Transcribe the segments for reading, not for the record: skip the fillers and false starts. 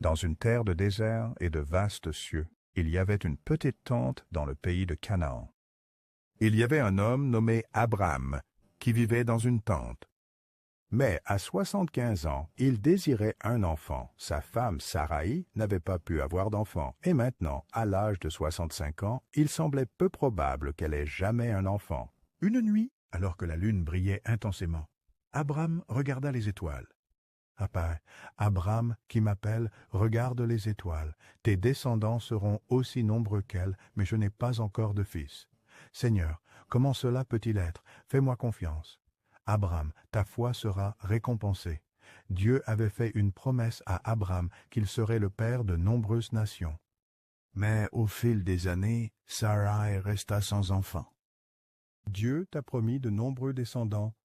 Dans une terre de désert et de vastes cieux, il y avait une petite tente dans le pays de Canaan. Il y avait un homme nommé Abram qui vivait dans une tente. Mais à 75 ans, il désirait un enfant. Sa femme Saraï n'avait pas pu avoir d'enfant, et maintenant, à l'âge de 65 ans, il semblait peu probable qu'elle ait jamais un enfant. Une nuit, alors que la lune brillait intensément, Abram regarda les étoiles. « Papa, Abram qui m'appelle, regarde les étoiles. Tes descendants seront aussi nombreux qu'elles, mais je n'ai pas encore de fils. Seigneur, comment cela peut-il être? Fais-moi confiance. » Abram, ta foi sera récompensée. Dieu avait fait une promesse à Abram qu'il serait le père de nombreuses nations. Mais au fil des années, Sarai resta sans enfant. Dieu t'a promis de nombreux descendants,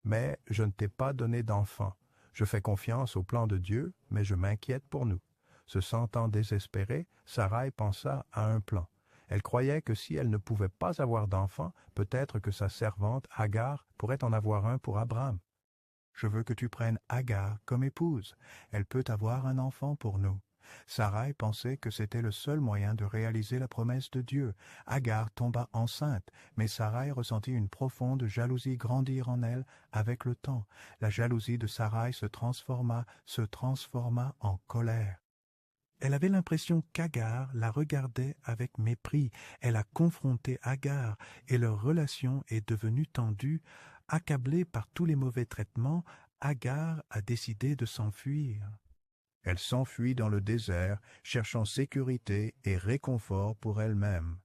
mais je ne t'ai pas donné d'enfant. Je fais confiance au plan de Dieu, mais je m'inquiète pour nous. Se sentant désespérée, Sarai pensa à un plan. Elle croyait que si elle ne pouvait pas avoir d'enfant, peut-être que sa servante Agar pourrait en avoir un pour Abram. « Je veux que tu prennes Agar comme épouse. Elle peut avoir un enfant pour nous. » Sarai pensait que c'était le seul moyen de réaliser la promesse de Dieu. Agar tomba enceinte, mais Sarai ressentit une profonde jalousie grandir en elle avec le temps. La jalousie de Sarai se transforma en colère. Elle avait l'impression qu'Agar la regardait avec mépris. Elle a confronté Agar et leur relation est devenue tendue. Accablée par tous les mauvais traitements, Agar a décidé de s'enfuir. Elle s'enfuit dans le désert, cherchant sécurité et réconfort pour elle-même.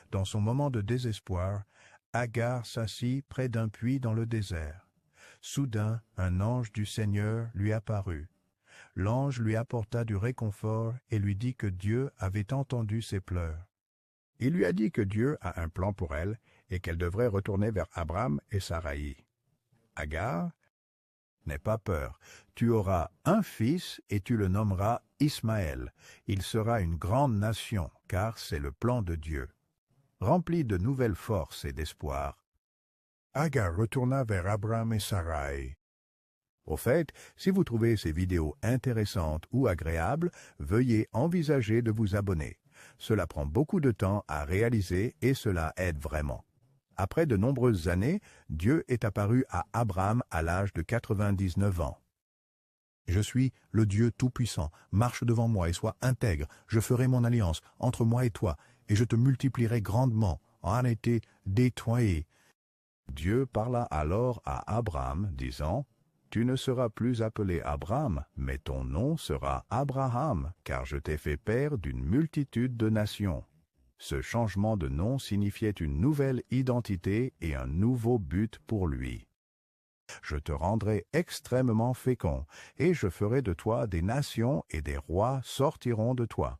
Dans son moment de désespoir, Agar s'assit près d'un puits dans le désert. Soudain, un ange du Seigneur lui apparut. L'ange lui apporta du réconfort et lui dit que Dieu avait entendu ses pleurs. Il lui a dit que Dieu a un plan pour elle et qu'elle devrait retourner vers Abram et Saraï. Agar, n'aie pas peur, tu auras un fils et tu le nommeras Ismaël. Il sera une grande nation, car c'est le plan de Dieu. Remplie de nouvelles forces et d'espoir, Agar retourna vers Abram et Saraï. Au fait, si vous trouvez ces vidéos intéressantes ou agréables, veuillez envisager de vous abonner. Cela prend beaucoup de temps à réaliser et cela aide vraiment. Après de nombreuses années, Dieu est apparu à Abram à l'âge de 99 ans. « Je suis le Dieu Tout-Puissant, marche devant moi et sois intègre, je ferai mon alliance entre moi et toi, et je te multiplierai grandement, en été détoyé. » Dieu parla alors à Abram, disant, « Tu ne seras plus appelé Abram, mais ton nom sera Abraham, car je t'ai fait père d'une multitude de nations. » Ce changement de nom signifiait une nouvelle identité et un nouveau but pour lui. « Je te rendrai extrêmement fécond, et je ferai de toi des nations et des rois sortiront de toi. »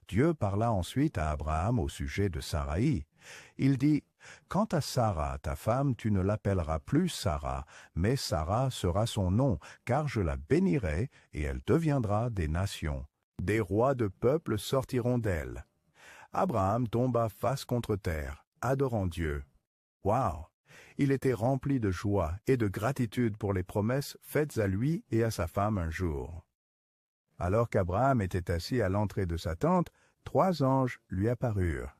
Dieu parla ensuite à Abraham au sujet de Saraï. Il dit, « Quant à Sarah, ta femme, tu ne l'appelleras plus Sarah, mais Sarah sera son nom, car je la bénirai, et elle deviendra des nations. Des rois de peuples sortiront d'elle. » Abraham tomba face contre terre, adorant Dieu. Waouh! Il était rempli de joie et de gratitude pour les promesses faites à lui et à sa femme un jour. Alors qu'Abraham était assis à l'entrée de sa tente, 3 anges lui apparurent.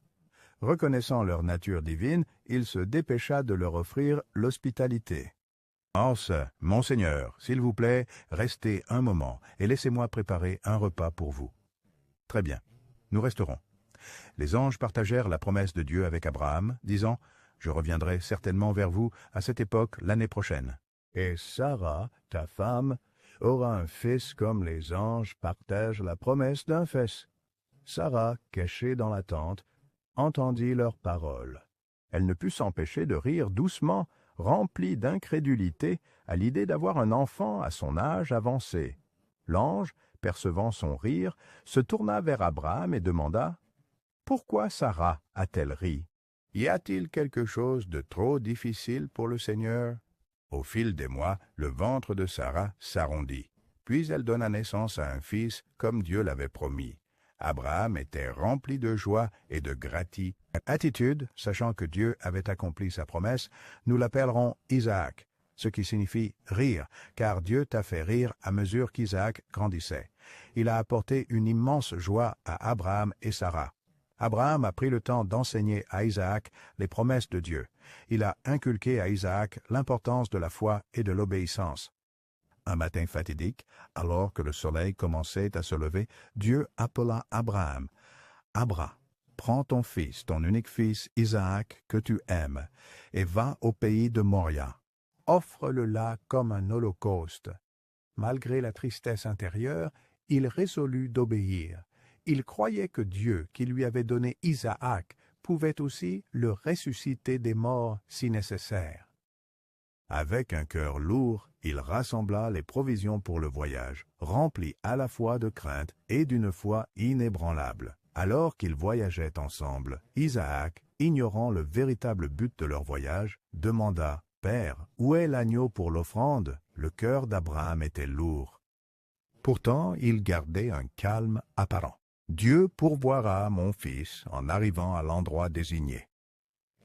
Reconnaissant leur nature divine, il se dépêcha de leur offrir l'hospitalité. « Anse, mon Seigneur, s'il vous plaît, restez un moment et laissez-moi préparer un repas pour vous. »« Très bien, nous resterons. » Les anges partagèrent la promesse de Dieu avec Abraham, disant, « Je reviendrai certainement vers vous à cette époque l'année prochaine. Et Sarah, ta femme, aura un fils comme les anges partagent la promesse d'un fils. » Sarah, cachée dans la tente, entendit leurs paroles. Elle ne put s'empêcher de rire doucement, remplie d'incrédulité à l'idée d'avoir un enfant à son âge avancé. L'ange, percevant son rire, se tourna vers Abraham et demanda, « Pourquoi Sarah a-t-elle ri? Y a-t-il quelque chose de trop difficile pour le Seigneur? » Au fil des mois, le ventre de Sarah s'arrondit. Puis elle donna naissance à un fils comme Dieu l'avait promis. Abraham était rempli de joie et de gratitude, sachant que Dieu avait accompli sa promesse, nous l'appellerons Isaac. ce qui signifie rire, car Dieu t'a fait rire à mesure qu'Isaac grandissait. Il a apporté une immense joie à Abraham et Sarah. Abraham a pris le temps d'enseigner à Isaac les promesses de Dieu. Il a inculqué à Isaac l'importance de la foi et de l'obéissance. Un matin fatidique, alors que le soleil commençait à se lever, Dieu appela Abraham. « Abra, prends ton fils, ton unique fils, Isaac, que tu aimes, et va au pays de Moria. Offre-le là comme un holocauste. » Malgré la tristesse intérieure, il résolut d'obéir. Il croyait que Dieu, qui lui avait donné Isaac, pouvait aussi le ressusciter des morts si nécessaire. Avec un cœur lourd, il rassembla les provisions pour le voyage, rempli à la fois de crainte et d'une foi inébranlable. Alors qu'ils voyageaient ensemble, Isaac, ignorant le véritable but de leur voyage, demanda « Père, où est l'agneau pour l'offrande ?» Le cœur d'Abraham était lourd. Pourtant, il gardait un calme apparent. « Dieu pourvoira mon fils en arrivant à l'endroit désigné. »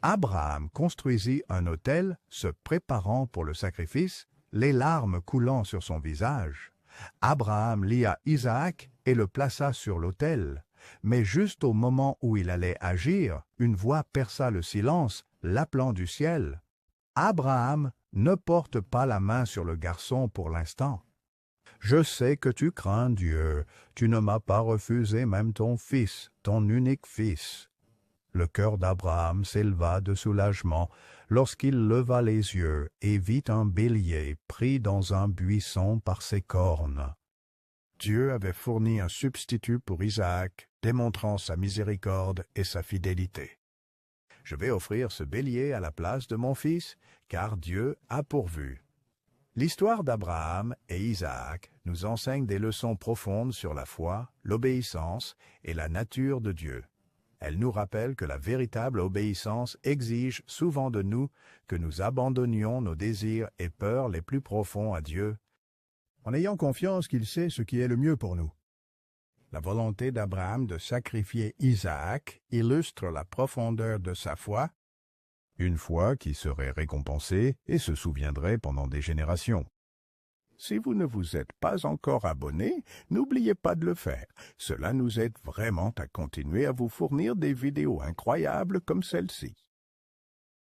Abraham construisit un autel, se préparant pour le sacrifice, les larmes coulant sur son visage. Abraham lia Isaac et le plaça sur l'autel. Mais juste au moment où il allait agir, une voix perça le silence, l'appelant du ciel. « Abraham, ne porte pas la main sur le garçon pour l'instant. Je sais que tu crains Dieu, tu ne m'as pas refusé même ton fils, ton unique fils. » Le cœur d'Abraham s'éleva de soulagement lorsqu'il leva les yeux et vit un bélier pris dans un buisson par ses cornes. Dieu avait fourni un substitut pour Isaac, démontrant sa miséricorde et sa fidélité. « Je vais offrir ce bélier à la place de mon fils, car Dieu a pourvu. » L'histoire d'Abraham et Isaac nous enseigne des leçons profondes sur la foi, l'obéissance et la nature de Dieu. Elle nous rappelle que la véritable obéissance exige souvent de nous que nous abandonnions nos désirs et peurs les plus profonds à Dieu, en ayant confiance qu'il sait ce qui est le mieux pour nous. La volonté d'Abraham de sacrifier Isaac illustre la profondeur de sa foi, une foi qui serait récompensée et se souviendrait pendant des générations. Si vous ne vous êtes pas encore abonné, n'oubliez pas de le faire. Cela nous aide vraiment à continuer à vous fournir des vidéos incroyables comme celle-ci.